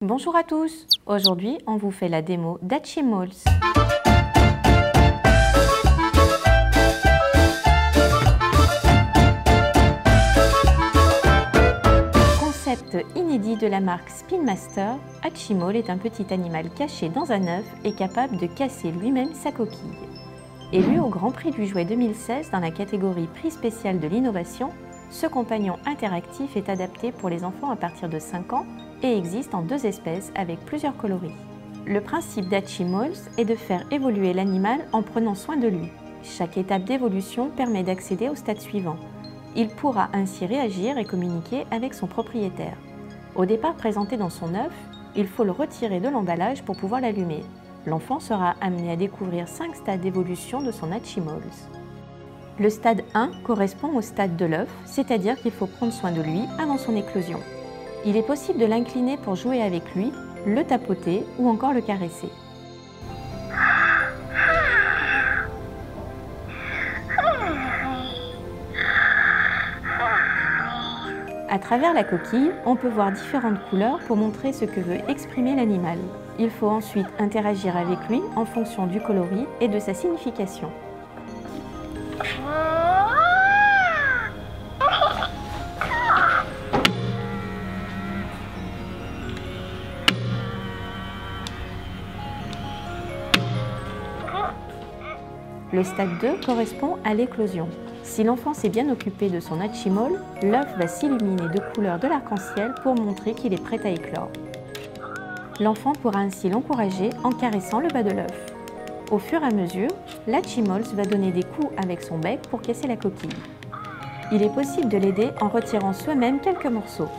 Bonjour à tous! Aujourd'hui, on vous fait la démo d'Hatchimals. Concept inédit de la marque Spin Master, Hatchimal est un petit animal caché dans un œuf et capable de casser lui-même sa coquille. Élu au Grand Prix du Jouet 2016 dans la catégorie Prix spécial de l'innovation, ce compagnon interactif est adapté pour les enfants à partir de 5 ans et existe en 2 espèces avec plusieurs coloris. Le principe d'Hatchimals est de faire évoluer l'animal en prenant soin de lui. Chaque étape d'évolution permet d'accéder au stade suivant. Il pourra ainsi réagir et communiquer avec son propriétaire. Au départ présenté dans son œuf, il faut le retirer de l'emballage pour pouvoir l'allumer. L'enfant sera amené à découvrir 5 stades d'évolution de son Hatchimals. Le stade 1 correspond au stade de l'œuf, c'est-à-dire qu'il faut prendre soin de lui avant son éclosion. Il est possible de l'incliner pour jouer avec lui, le tapoter ou encore le caresser. À travers la coquille, on peut voir différentes couleurs pour montrer ce que veut exprimer l'animal. Il faut ensuite interagir avec lui en fonction du coloris et de sa signification. Le stade 2 correspond à l'éclosion. Si l'enfant s'est bien occupé de son Hatchimal, l'œuf va s'illuminer de couleurs de l'arc-en-ciel pour montrer qu'il est prêt à éclore. L'enfant pourra ainsi l'encourager en caressant le bas de l'œuf. Au fur et à mesure, l'Hatchimals va donner des coups avec son bec pour casser la coquille. Il est possible de l'aider en retirant soi-même quelques morceaux.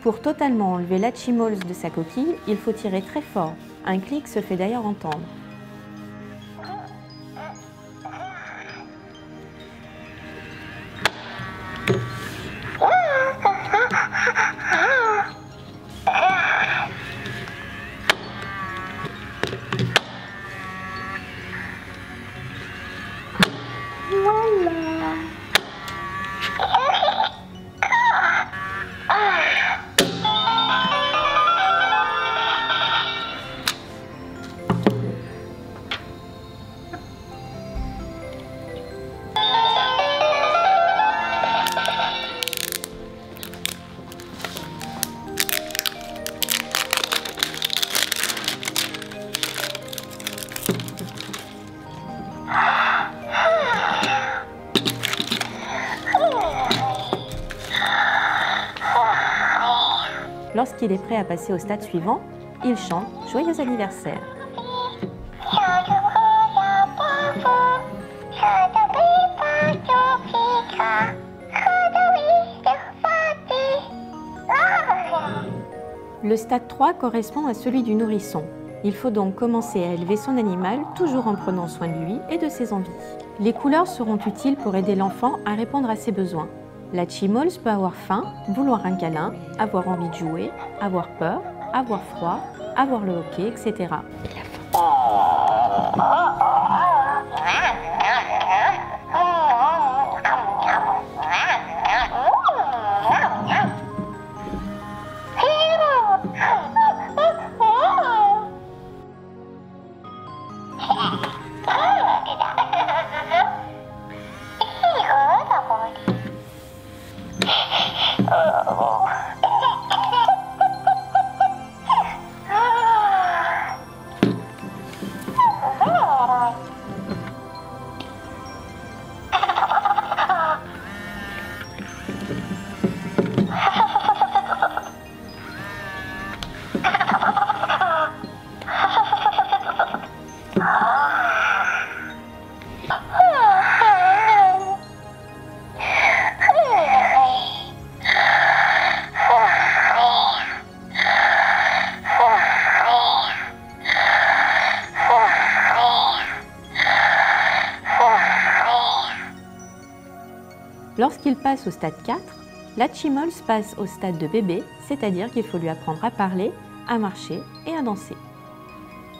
Pour totalement enlever l'Hatchimals de sa coquille, il faut tirer très fort. Un clic se fait d'ailleurs entendre. lorsqu'il est prêt à passer au stade suivant, il chante « Joyeux anniversaire ». Le stade 3 correspond à celui du nourrisson. Il faut donc commencer à élever son animal, toujours en prenant soin de lui et de ses envies. Les couleurs seront utiles pour aider l'enfant à répondre à ses besoins. L'Hatchimals peut avoir faim, vouloir un câlin, avoir envie de jouer, avoir peur, avoir froid, avoir le hoquet, etc. Lorsqu'il passe au stade 4, l'Hatchimals passe au stade de bébé, c'est-à-dire qu'il faut lui apprendre à parler, à marcher et à danser.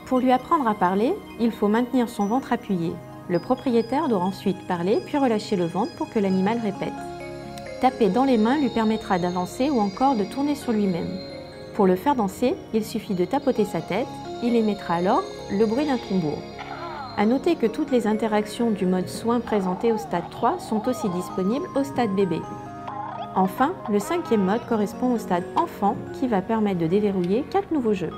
Pour lui apprendre à parler, il faut maintenir son ventre appuyé. Le propriétaire doit ensuite parler puis relâcher le ventre pour que l'animal répète. Taper dans les mains lui permettra d'avancer ou encore de tourner sur lui-même. Pour le faire danser, il suffit de tapoter sa tête, il émettra alors le bruit d'un tambour. À noter que toutes les interactions du mode soin présenté au stade 3 sont aussi disponibles au stade bébé. Enfin, le 5e mode correspond au stade enfant qui va permettre de déverrouiller 4 nouveaux jeux.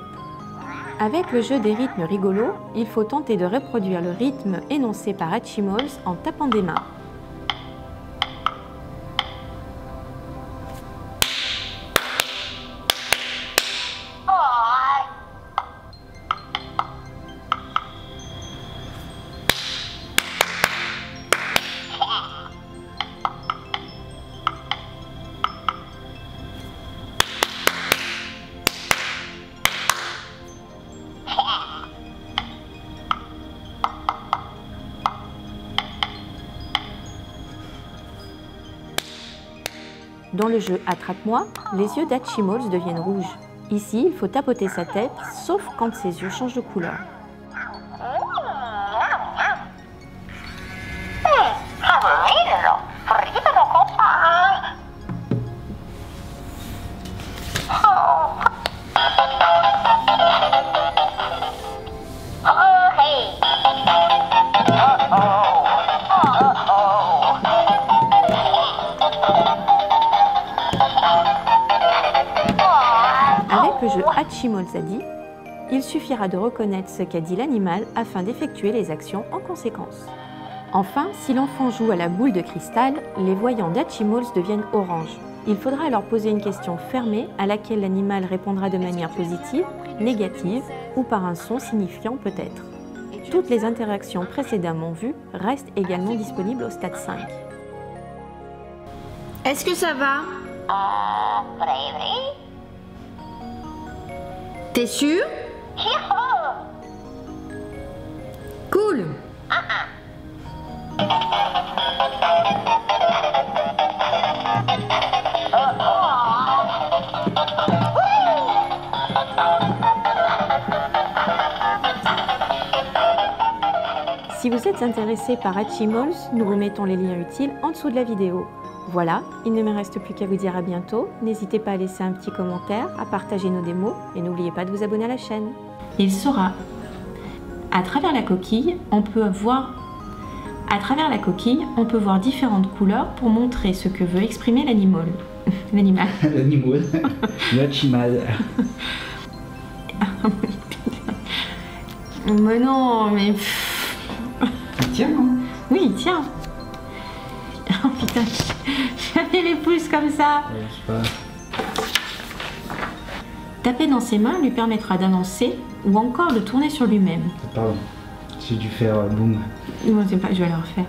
Avec le jeu des rythmes rigolos, il faut tenter de reproduire le rythme énoncé par Hatchimals en tapant des mains. Dans le jeu Attrape-moi, les yeux d'Hatchimals deviennent rouges. Ici, il faut tapoter sa tête, sauf quand ses yeux changent de couleur. Avec le jeu Hatchimals a dit, il suffira de reconnaître ce qu'a dit l'animal afin d'effectuer les actions en conséquence. Enfin, si l'enfant joue à la boule de cristal, les voyants d'Hatchimals deviennent orange. Il faudra alors poser une question fermée à laquelle l'animal répondra de manière positive, négative ou par un son signifiant peut-être. Toutes les interactions précédemment vues restent également disponibles au stade 5. Est-ce que ça va? T'es sûr? Cool. Si vous êtes intéressé par Hatchimals, nous vous mettons les liens utiles en dessous de la vidéo. Voilà, il ne me reste plus qu'à vous dire à bientôt. N'hésitez pas à laisser un petit commentaire, à partager nos démos et n'oubliez pas de vous abonner à la chaîne. Il saura. À travers la coquille, on peut voir différentes couleurs pour montrer ce que veut exprimer l'animal. L'animal. L'animal. L'Hatchimal. Mais non, mais... Tiens, non? Oui, tiens. Oh putain, j'avais les pouces comme ça. Je sais pas. Taper dans ses mains lui permettra d'avancer ou encore de tourner sur lui-même. Pardon, j'ai dû faire boum. Non, c'est pas, je vais le refaire.